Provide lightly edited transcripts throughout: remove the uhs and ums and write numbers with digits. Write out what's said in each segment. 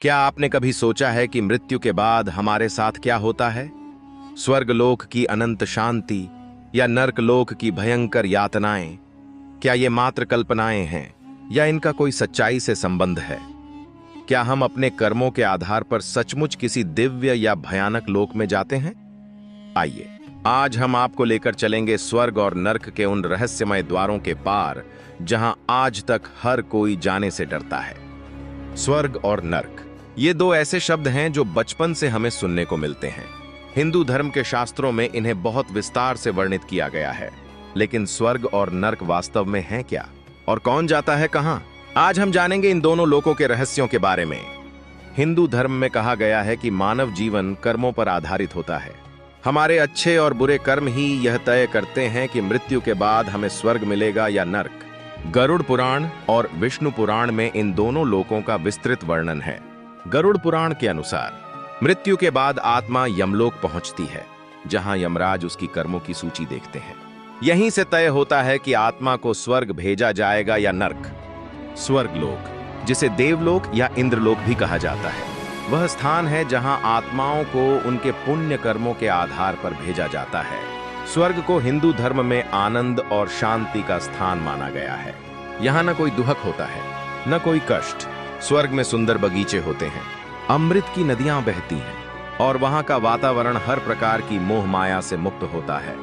क्या आपने कभी सोचा है कि मृत्यु के बाद हमारे साथ क्या होता है? स्वर्गलोक की अनंत शांति या नर्कलोक की भयंकर यातनाएं, क्या ये मात्र कल्पनाएं हैं या इनका कोई सच्चाई से संबंध है? क्या हम अपने कर्मों के आधार पर सचमुच किसी दिव्य या भयानक लोक में जाते हैं? आइए, आज हम आपको लेकर चलेंगे स्वर्ग और नर्क के उन रहस्यमय द्वारों के पार जहां आज तक हर कोई जाने से डरता है। स्वर्ग और नर्क, ये दो ऐसे शब्द हैं जो बचपन से हमें सुनने को मिलते हैं। हिंदू धर्म के शास्त्रों में इन्हें बहुत विस्तार से वर्णित किया गया है, लेकिन स्वर्ग और नर्क वास्तव में हैं क्या और कौन जाता है कहां? आज हम जानेंगे इन दोनों लोकों के रहस्यों के बारे में। हिंदू धर्म में कहा गया है कि मानव जीवन कर्मों पर आधारित होता है। हमारे अच्छे और बुरे कर्म ही यह तय करते हैं कि मृत्यु के बाद हमें स्वर्ग मिलेगा या नर्क। गरुड़ पुराण और विष्णु पुराण में इन दोनों लोकों का विस्तृत वर्णन है। गरुड़ पुराण के अनुसार मृत्यु के बाद आत्मा यमलोक पहुंचती है, जहां यमराज उसकी कर्मों की सूची देखते हैं। यहीं से तय होता है कि आत्मा को स्वर्ग भेजा जाएगा या नर्क। स्वर्गलोक, जिसे देवलोक या इंद्रलोक भी कहा जाता है, वह स्थान है जहां आत्माओं को उनके पुण्य कर्मों के आधार पर भेजा जाता है। स्वर्ग को हिंदू धर्म में आनंद और शांति का स्थान माना गया है। यहाँ न कोई दुहक होता है, न कोई कष्ट। स्वर्ग में सुंदर बगीचे होते हैं, अमृत की नदियां बहती हैं और वहां का वातावरण हर प्रकार की मोह माया से मुक्त होता है।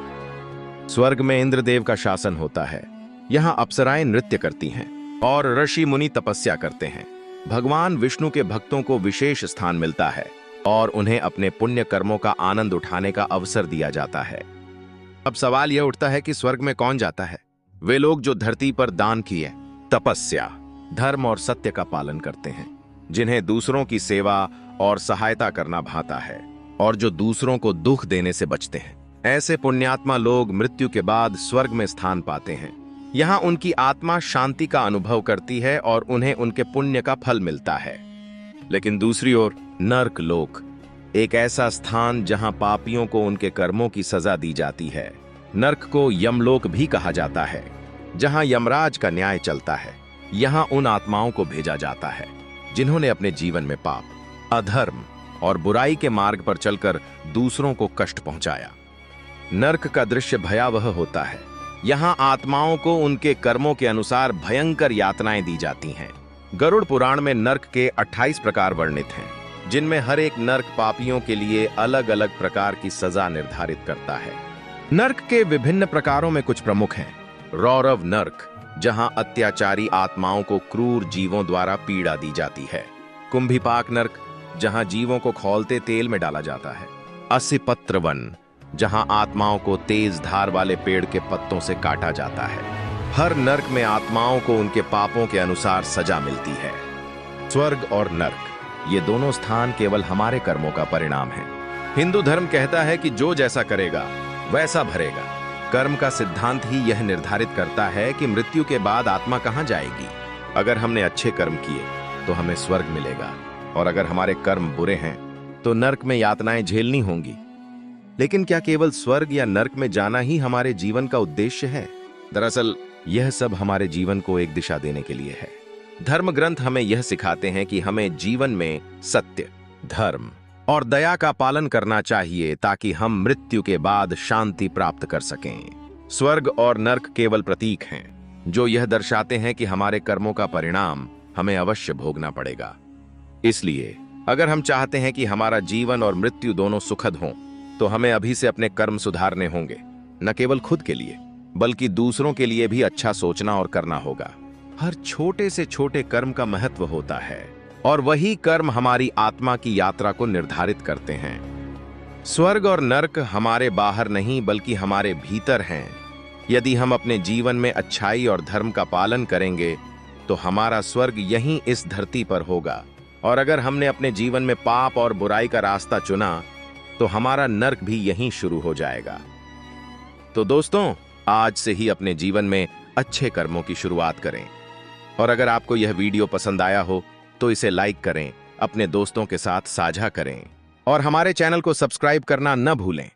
स्वर्ग में इंद्रदेव का शासन होता है। यहाँ अप्सराएं नृत्य करती हैं और ऋषि मुनि तपस्या करते हैं। भगवान विष्णु के भक्तों को विशेष स्थान मिलता है और उन्हें अपने पुण्य कर्मों का आनंद उठाने का अवसर दिया जाता है। अब सवाल यह उठता है कि स्वर्ग में कौन जाता है? वे लोग जो धरती पर दान किए, तपस्या, धर्म और सत्य का पालन करते हैं, जिन्हें दूसरों की सेवा और सहायता करना भाता है और जो दूसरों को दुख देने से बचते हैं। ऐसे पुण्यात्मा लोग मृत्यु के बाद स्वर्ग में स्थान पाते हैं। यहाँ उनकी आत्मा शांति का अनुभव करती है और उन्हें उनके पुण्य का फल मिलता है। लेकिन दूसरी ओर नर्क लोक, एक ऐसा स्थान जहां पापियों को उनके कर्मों की सजा दी जाती है। नर्क को यमलोक भी कहा जाता है, जहां यमराज का न्याय चलता है। यहां उन आत्माओं को भेजा जाता है जिन्होंने अपने जीवन में पाप, अधर्म और बुराई के मार्ग पर चलकर दूसरों को कष्ट पहुंचाया। नर्क का दृश्य भयावह होता है। यहां आत्माओं को उनके कर्मों के अनुसार भयंकर यातनाएं दी जाती हैं। गरुड़ पुराण में नर्क के 28 प्रकार वर्णित हैं, जिनमें हर एक नर्क पापियों के लिए अलग अलग प्रकार की सजा निर्धारित करता है। नर्क के विभिन्न प्रकारों में कुछ प्रमुख हैं। रौरव नर्क, जहां अत्याचारी आत्माओं को क्रूर जीवों द्वारा पीड़ा दी जाती है। कुंभीपाक नर्क, जहां जीवों को खौलते तेल में डाला जाता है। असिपत्र वन, जहां आत्माओं को तेज धार वाले पेड़ के पत्तों से काटा जाता है। हर नर्क में आत्माओं को उनके पापों के अनुसार सजा मिलती है। स्वर्ग और नर्क, ये दोनों स्थान केवल हमारे कर्मों का परिणाम है। हिंदू धर्म कहता है कि जो जैसा करेगा वैसा भरेगा। कर्म का सिद्धांत ही यह निर्धारित करता है कि मृत्यु के बाद आत्मा कहां जाएगी। अगर हमने अच्छे कर्म किए तो हमें स्वर्ग मिलेगा, और अगर हमारे कर्म बुरे हैं तो नर्क में यातनाएं झेलनी होंगी। लेकिन क्या केवल स्वर्ग या नर्क में जाना ही हमारे जीवन का उद्देश्य है? दरअसल यह सब हमारे जीवन को एक दिशा देने के लिए है। धर्म ग्रंथ हमें यह सिखाते हैं कि हमें जीवन में सत्य, धर्म और दया का पालन करना चाहिए, ताकि हम मृत्यु के बाद शांति प्राप्त कर सकें। स्वर्ग और नर्क केवल प्रतीक हैं, जो यह दर्शाते हैं कि हमारे कर्मों का परिणाम हमें अवश्य भोगना पड़ेगा। इसलिए अगर हम चाहते हैं कि हमारा जीवन और मृत्यु दोनों सुखद हों, तो हमें अभी से अपने कर्म सुधारने होंगे। न केवल खुद के लिए, बल्कि दूसरों के लिए भी अच्छा सोचना और करना होगा। हर छोटे से छोटे कर्म का महत्व होता है, और वही कर्म हमारी आत्मा की यात्रा को निर्धारित करते हैं। स्वर्ग और नर्क हमारे बाहर नहीं, बल्कि हमारे भीतर हैं। यदि हम अपने जीवन में अच्छाई और धर्म का पालन करेंगे तो हमारा स्वर्ग यहीं इस धरती पर होगा, और अगर हमने अपने जीवन में पाप और बुराई का रास्ता चुना तो हमारा नर्क भी यहीं शुरू हो जाएगा। तो दोस्तों, आज से ही अपने जीवन में अच्छे कर्मों की शुरुआत करें। और अगर आपको यह वीडियो पसंद आया हो तो इसे लाइक करें, अपने दोस्तों के साथ साझा करें और हमारे चैनल को सब्सक्राइब करना न भूलें।